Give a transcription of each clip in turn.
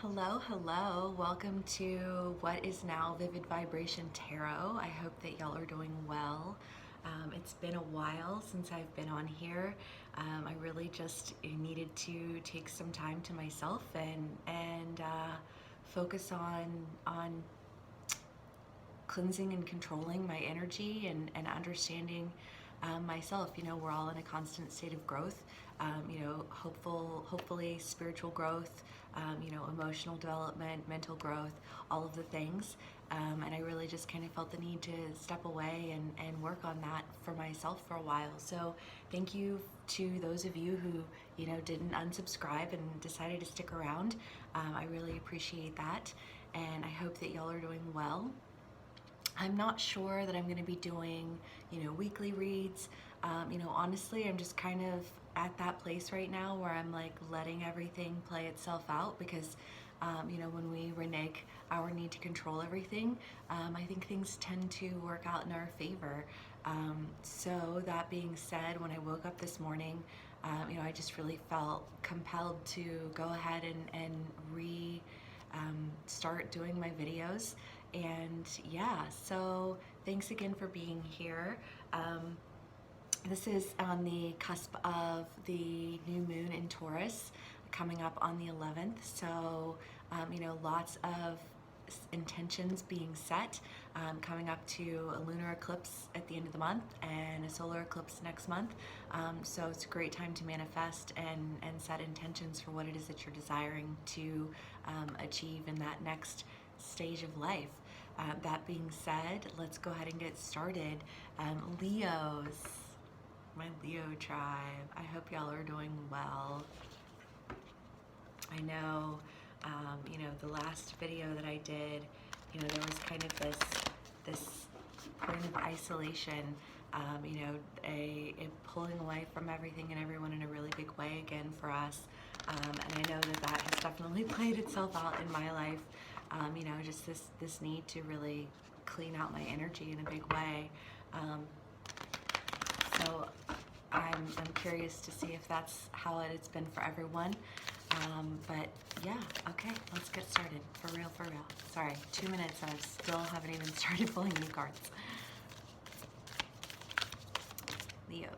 Hello, hello. Welcome to what is now Vivid Vibration Tarot. I hope that y'all are doing well. It's been a while since I've been on here. I really just needed to take some time to myself and focus on cleansing and controlling my energy and understanding myself. You know, we're all in a constant state of growth. Hopefully spiritual growth, emotional development, mental growth, all of the things. And I really just kind of felt the need to step away and work on that for myself for a while. So thank you to those of you who, didn't unsubscribe and decided to stick around. I really appreciate that. And I hope that y'all are doing well. I'm not sure that I'm going to be doing, weekly reads. Honestly, I'm just kind of at that place right now where I'm like letting everything play itself out because, when we renege our need to control everything, I think things tend to work out in our favor. So that being said, when I woke up this morning, I just really felt compelled to go ahead and start doing my videos. And yeah, so thanks again for being here. This is on the cusp of the new moon in Taurus coming up on the 11th. So, lots of intentions being set, coming up to a lunar eclipse at the end of the month and a solar eclipse next month. So it's a great time to manifest and set intentions for what it is that you're desiring to achieve in that next stage of life. That being said, let's go ahead and get started. Leos, my Leo tribe, I hope y'all are doing well. I know, the last video that I did, there was kind of this point of isolation, a pulling away from everything and everyone in a really big way again for us. And I know that has definitely played itself out in my life. Just this need to really clean out my energy in a big way. So I'm curious to see if that's how it's been for everyone. But yeah, okay, let's get started. For real. Sorry, 2 minutes and I still haven't even started pulling any cards. Leos.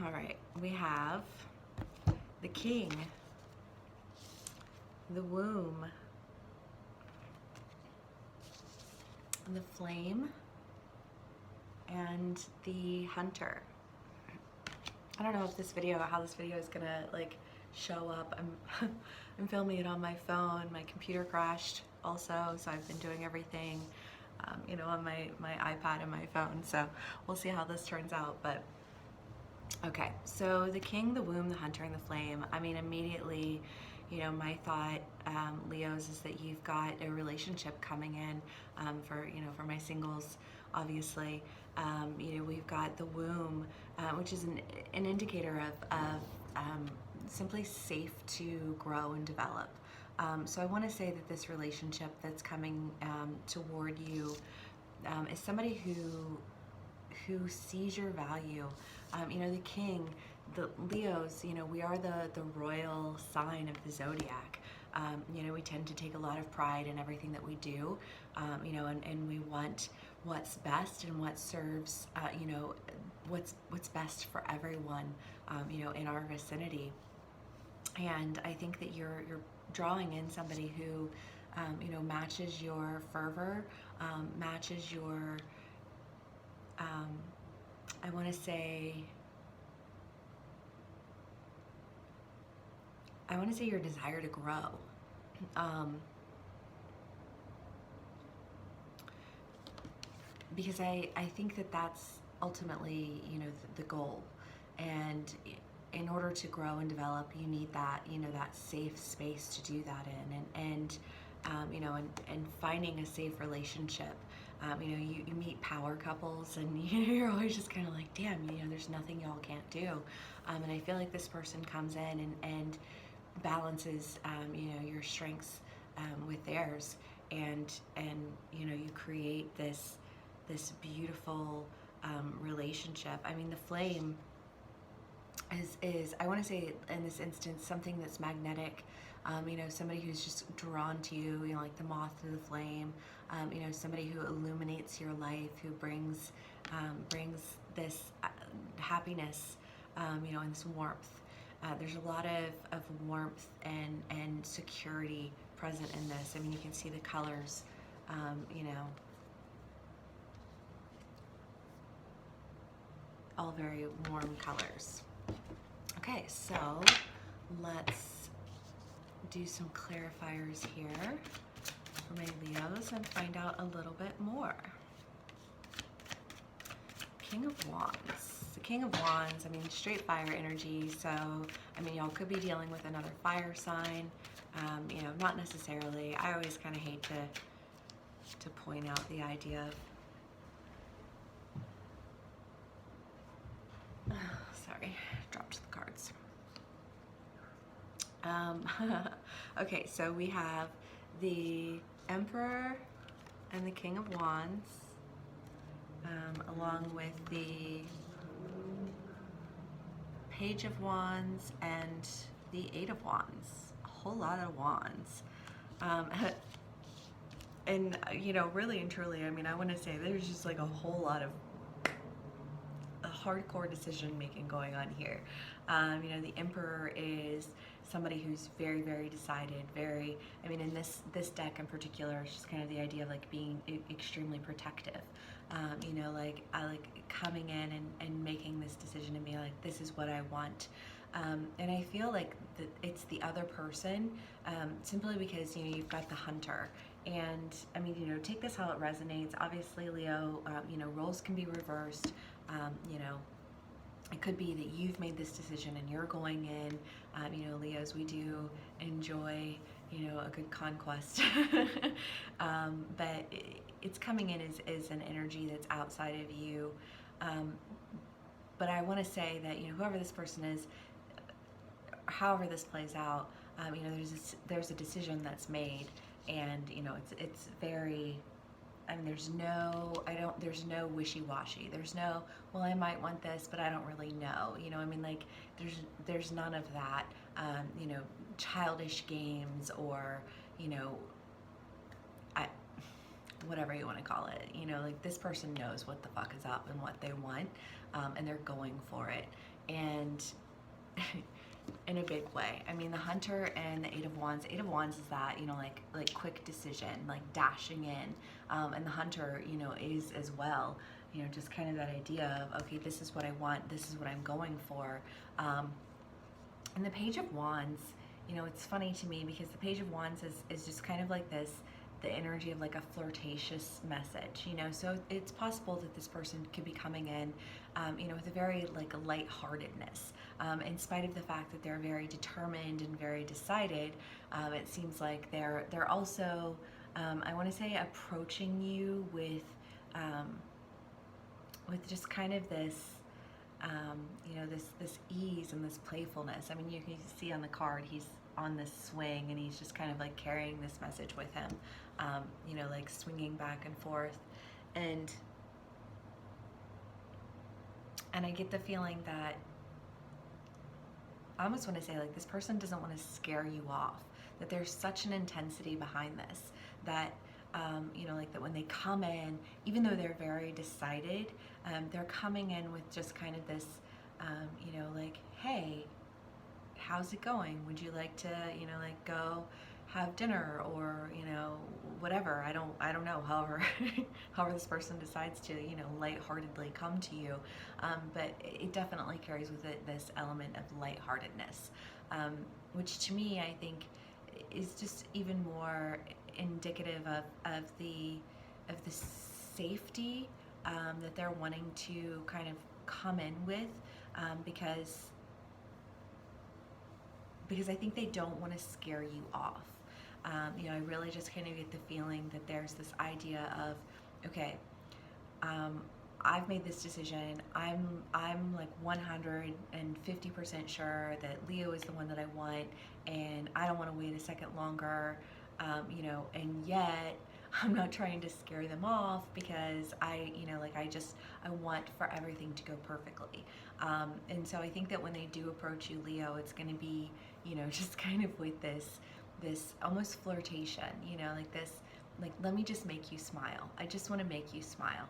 All right, we have the King, the Womb, the Flame, and the Hunter. I don't know if how this video is gonna show up. I'm filming it on my phone. My computer crashed also, so I've been doing everything, on my iPad and my phone. So we'll see how this turns out. But okay, so the King, the Womb, the Hunter, and the Flame. I mean, immediately, my thought, Leos, is that you've got a relationship coming in for my singles, obviously. We've got the womb, which is an indicator of simply safe to grow and develop. So I want to say that this relationship that's coming toward you is somebody who sees your value. The King, the Leos, we are the royal sign of the zodiac. We tend to take a lot of pride in everything that we do, and we want what's best and what serves, what's best for everyone, in our vicinity. And I think that you're drawing in somebody who, matches your fervor, matches your, I want to say your desire to grow. Because I think that that's ultimately, the goal. And in order to grow and develop, you need that, that safe space to do that in. And finding a safe relationship. You meet power couples and you're always just kind of like, damn, there's nothing y'all can't do. And I feel like this person comes in and balances, your strengths with theirs, and you create this beautiful relationship. I mean, the flame is I want to say in this instance something that's magnetic. You know, somebody who's just drawn to you, you know, like the moth to the flame. You know, somebody who illuminates your life, who brings this happiness, you know, and this warmth. There's a lot of warmth and security present in this. I mean, you can see the colors, you know, all very warm colors. Okay, so let's do some clarifiers here for my Leos and find out a little bit more. King of Wands. The King of Wands, I mean, straight fire energy, so, I mean, y'all could be dealing with another fire sign, you know, not necessarily. I always kind of hate to point out the idea of, sorry, dropped the cards. Okay, so we have the Emperor and the King of Wands, along with the Page of Wands and the Eight of Wands. A whole lot of wands. And, you know, really and truly, I mean, I want to say there's just like a whole lot of hardcore decision making going on here. You know, the Emperor is somebody who's very, very decided, very, I mean, in this deck in particular, it's just kind of the idea of like being extremely protective. You know, like I like coming in and making this decision and being like, this is what I want. And I feel like it's the other person, simply because, you know, you've got the Hunter. And I mean, you know, take this how it resonates. Obviously, Leo, you know, roles can be reversed. You know, it could be that you've made this decision and you're going in. You know, Leos, we do enjoy, you know, a good conquest. But it's coming in as an energy that's outside of you. But I want to say that, you know, whoever this person is, however this plays out, you know, there's a decision that's made, and, you know, it's very, I mean, there's no wishy-washy. There's no, well, I might want this, but I don't really know. You know, I mean, like, there's none of that, you know, childish games or, you know, whatever you want to call it. You know, like, this person knows what the fuck is up and what they want, and they're going for it. And in a big way. I mean, the Hunter and the Eight of Wands is that, you know, like quick decision, like dashing in. And the Hunter, you know, is as well, you know, just kind of that idea of, okay, this is what I want, this is what I'm going for. And the Page of Wands, you know, it's funny to me because the Page of Wands is just kind of like this, the energy of like a flirtatious message, you know, so it's possible that this person could be coming in, you know, with a very like lightheartedness, in spite of the fact that they're very determined and very decided. It seems like they're also, I want to say, approaching you with just kind of this, you know, this ease and this playfulness. I mean, you can see on the card, he's on this swing and he's just kind of like carrying this message with him, you know, like swinging back and forth. And I get the feeling that I almost want to say, like, this person doesn't want to scare you off, that there's such an intensity behind this, that you know, like that when they come in, even though they're very decided, they're coming in with just kind of this, you know, like, hey, how's it going? Would you like to, you know, like go have dinner, or, you know, whatever. I don't know, however however this person decides to, you know, lightheartedly come to you. But it definitely carries with it this element of lightheartedness, which to me, I think, is just even more indicative of the safety that they're wanting to kind of come in with, because I think they don't want to scare you off. You know, I really just kind of get the feeling that there's this idea of, okay, I've made this decision. I'm like 150% sure that Leo is the one that I want, and I don't want to wait a second longer. You know, and yet I'm not trying to scare them off, because I, you know, like I want for everything to go perfectly. And so I think that when they do approach you, Leo, it's going to be, you know, just kind of with this almost flirtation, you know, like this, like, let me just make you smile. I just want to make you smile.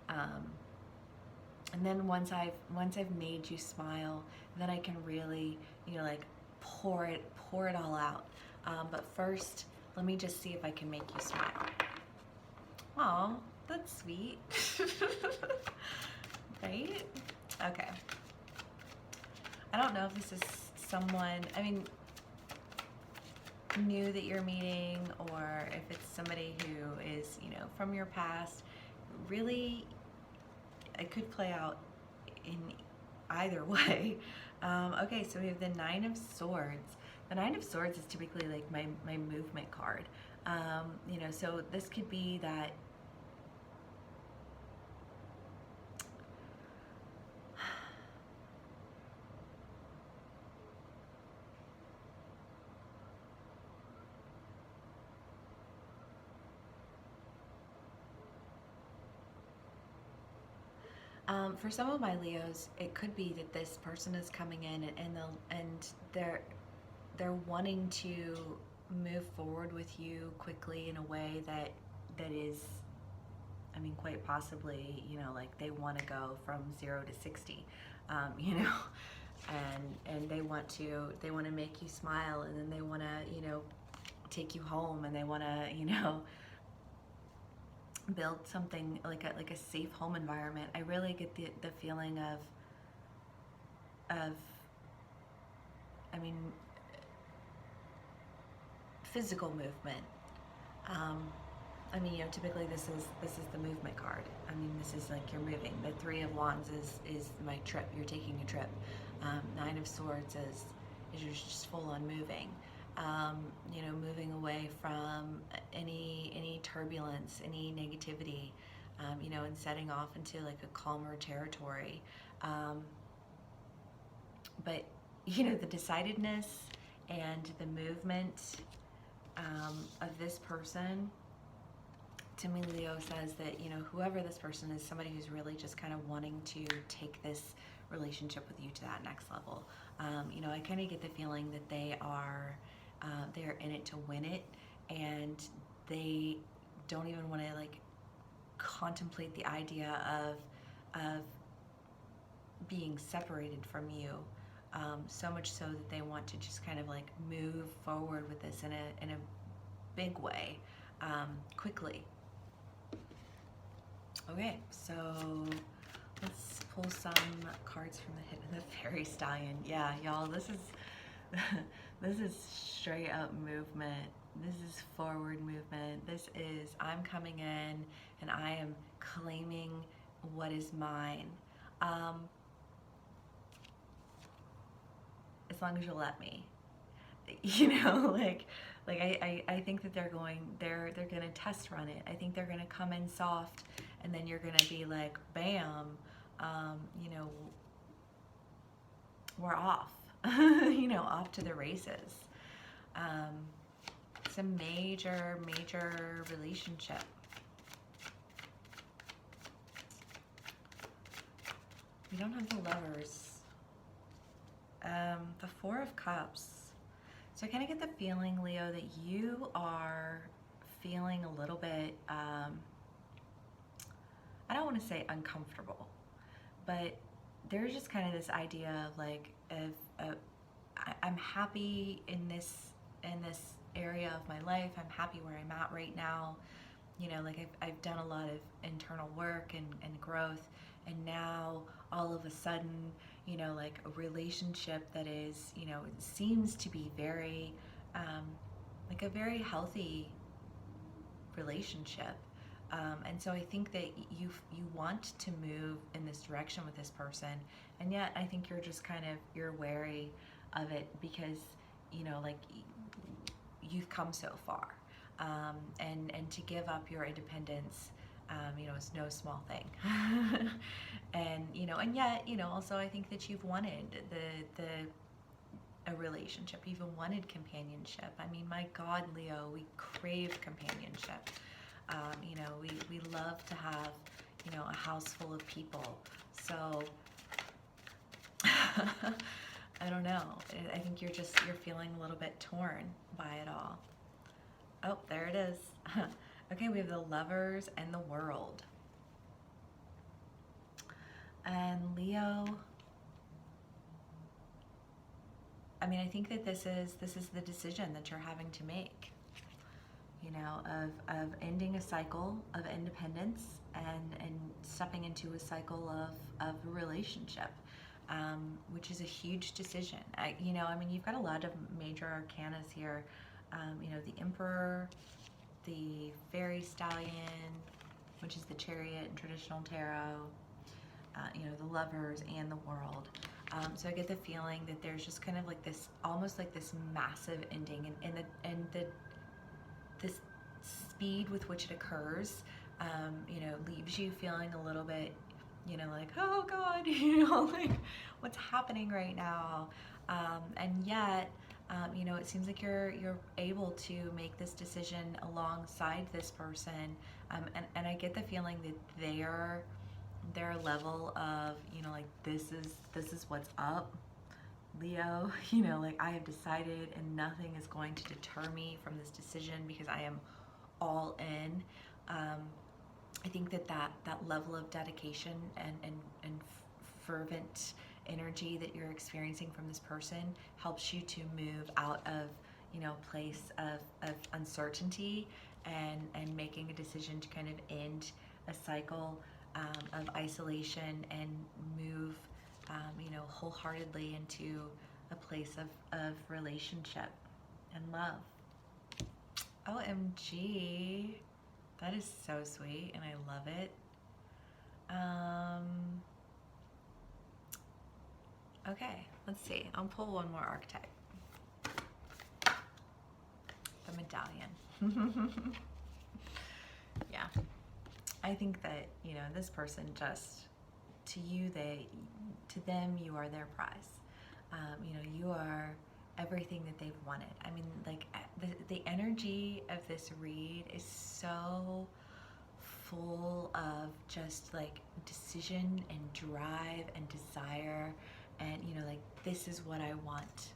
And then once I've made you smile, then I can really, you know, like pour it all out. But first, let me just see if I can make you smile. Aw, that's sweet. Right? Okay. I don't know if this is someone, I mean, new that you're meeting, or if it's somebody who is, you know, from your past. Really, it could play out in either way. Okay, so we have the Nine of Swords. The Nine of Swords is typically like my movement card. You know, so this could be that for some of my Leos, it could be that this person is coming in and they're wanting to move forward with you quickly in a way that is, I mean, quite possibly, you know, like they want to go from 0 to 60, you know, and they want to make you smile, and then they want to, you know, take you home, and they want to, you know, build something like a safe home environment. I really get the feeling of I mean, physical movement. I mean, you know, typically this is the movement card. I mean, this is like you're moving. The Three of Wands is my trip. You're taking a trip. Nine of Swords is you're just full on moving. You know, moving away from any turbulence, any negativity, you know, and setting off into like a calmer territory. But, you know, the decidedness and the movement of this person, to me, Leo, says that, you know, whoever this person is, somebody who's really just kind of wanting to take this relationship with you to that next level. You know, I kind of get the feeling that they are in it to win it, and they don't even want to like contemplate the idea of being separated from you. So much so that they want to just kind of like move forward with this in a big way, quickly. Okay, so let's pull some cards from the Hidden the Fairy Stallion. Yeah, y'all, this is straight up movement. This is forward movement. This is I'm coming in and I am claiming what is mine. As long as you'll let me. You know, like I think that they're gonna test run it. I think they're gonna come in soft, and then you're gonna be like, bam, you know, we're off. You know, off to the races. It's a major relationship. We don't have the Lovers. The Four of Cups. So I kind of get the feeling, Leo, that you are feeling a little bit, I don't want to say uncomfortable, but there's just kind of this idea of like, I'm happy in this area of my life. I'm happy where I'm at right now. You know, like I've done a lot of internal work and growth, and now all of a sudden, you know, like a relationship that is, you know, it seems to be very, like a very healthy relationship. And so I think that you want to move in this direction with this person, and yet I think you're just kind of, you're wary of it because, you know, like you've come so far, and to give up your independence, you know, it's no small thing. And, you know, and yet, you know, also I think that you've wanted a relationship, even wanted companionship. I mean, my God, Leo, we crave companionship. You know, we love to have, you know, a house full of people. So I don't know. I think you're feeling a little bit torn by it all. Oh, there it is. Okay, we have the Lovers and the World. And Leo, I mean, I think that this is the decision that you're having to make, you know, of ending a cycle of independence and stepping into a cycle of a relationship, which is a huge decision. You know, I mean, you've got a lot of major arcanas here. You know, the Emperor, the Fairy Stallion, which is the Chariot in traditional tarot, you know, the Lovers and the World. So I get the feeling that there's just kind of like this, almost like this massive ending, and this speed with which it occurs, you know, leaves you feeling a little bit, you know, like, oh God, you know, like what's happening right now, and yet, you know, it seems like you're able to make this decision alongside this person, and I get the feeling that their level of, you know, like this is what's up, Leo, you know, like I have decided and nothing is going to deter me from this decision because I am all in. I think that level of dedication and fervent energy that you're experiencing from this person helps you to move out of, you know, place of uncertainty and making a decision to kind of end a cycle of isolation and move, you know, wholeheartedly into a place of relationship and love. OMG, that is so sweet and I love it. Okay, let's see. I'll pull one more archetype. The Medallion. Yeah. I think that, you know, this person just, to them, you are their prize. You know, you are everything that they've wanted. I mean, like, the energy of this read is so full of just like decision and drive and desire, and, you know, like, this is what I want.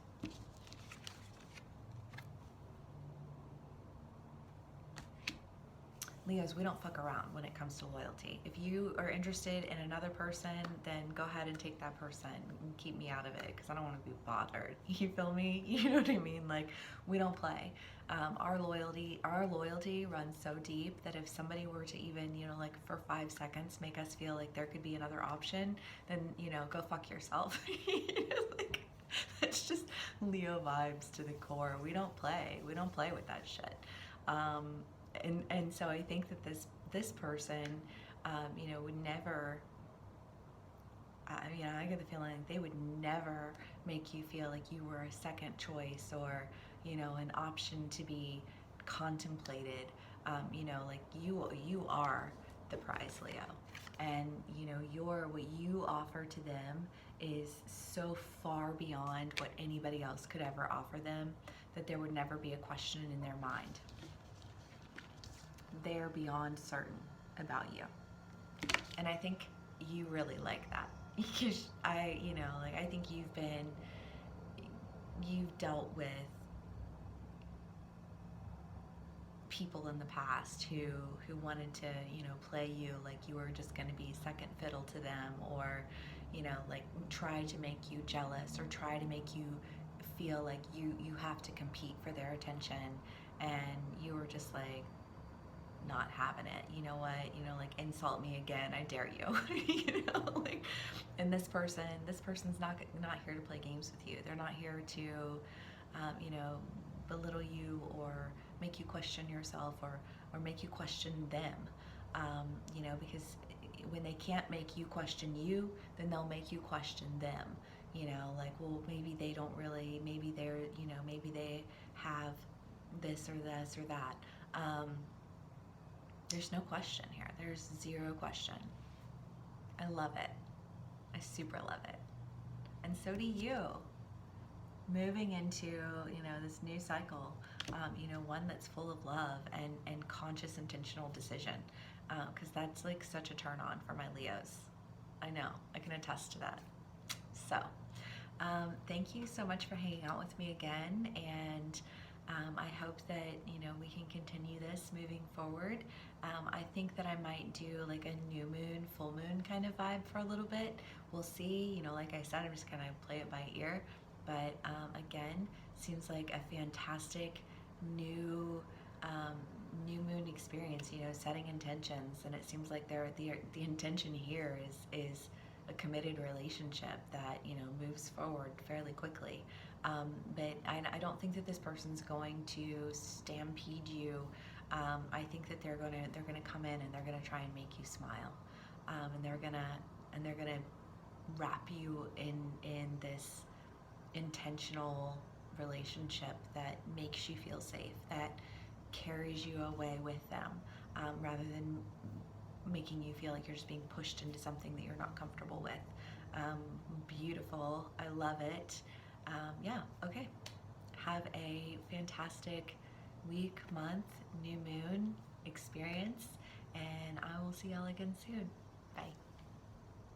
Leos, we don't fuck around when it comes to loyalty. If you are interested in another person, then go ahead and take that person and keep me out of it, because I don't want to be bothered. You feel me? You know what I mean? Like, we don't play. Our loyalty runs so deep that if somebody were to even, you know, like for 5 seconds make us feel like there could be another option, then, you know, go fuck yourself. Like, it's just Leo vibes to the core. We don't play. We don't play with that shit. And so I think that this person, you know, would never, you know, I get the feeling like they would never make you feel like you were a second choice or, you know, an option to be contemplated. You know, like you are the prize, Leo. And, you know, what you offer to them is so far beyond what anybody else could ever offer them that there would never be a question in their mind. They're beyond certain about you. And I think you really like that. You know, like, I think you've dealt with people in the past who wanted to, you know, play you like you were just going to be second fiddle to them, or, you know, like try to make you jealous or try to make you feel like you have to compete for their attention, and you were just like, not having it. You know what, you know, like, insult me again, I dare you. You know, like, and this person's not here to play games with you. They're not here to you know, belittle you or make you question yourself or make you question them, you know, because when they can't make you question you, then they'll make you question them. You know, like, well, maybe they don't really, maybe they're, you know, maybe they have this or that. There's no question here. There's zero question. I love it. I super love it. And so do you. moving into, this new cycle, one that's full of love and conscious, intentional decision, because that's like such a turn on for my Leos. I know, I can attest to that. So, thank you so much for hanging out with me again, and I hope that, we can continue this moving forward. I think that I might do like a new moon, full moon kind of vibe for a little bit. We'll see. Like I said, I'm just gonna play it by ear. But again, seems like a fantastic new new moon experience. Setting intentions, and it seems like the intention here is a committed relationship that moves forward fairly quickly. But I don't think that this person's going to stampede you. I think that they're gonna come in and they're gonna try and make you smile, and they're gonna wrap you in this intentional relationship that makes you feel safe, that carries you away with them, rather than making you feel like you're just being pushed into something that you're not comfortable with. Beautiful. I love it. Yeah, okay. Have a fantastic week, month, new moon experience, and I will see y'all again soon. Bye.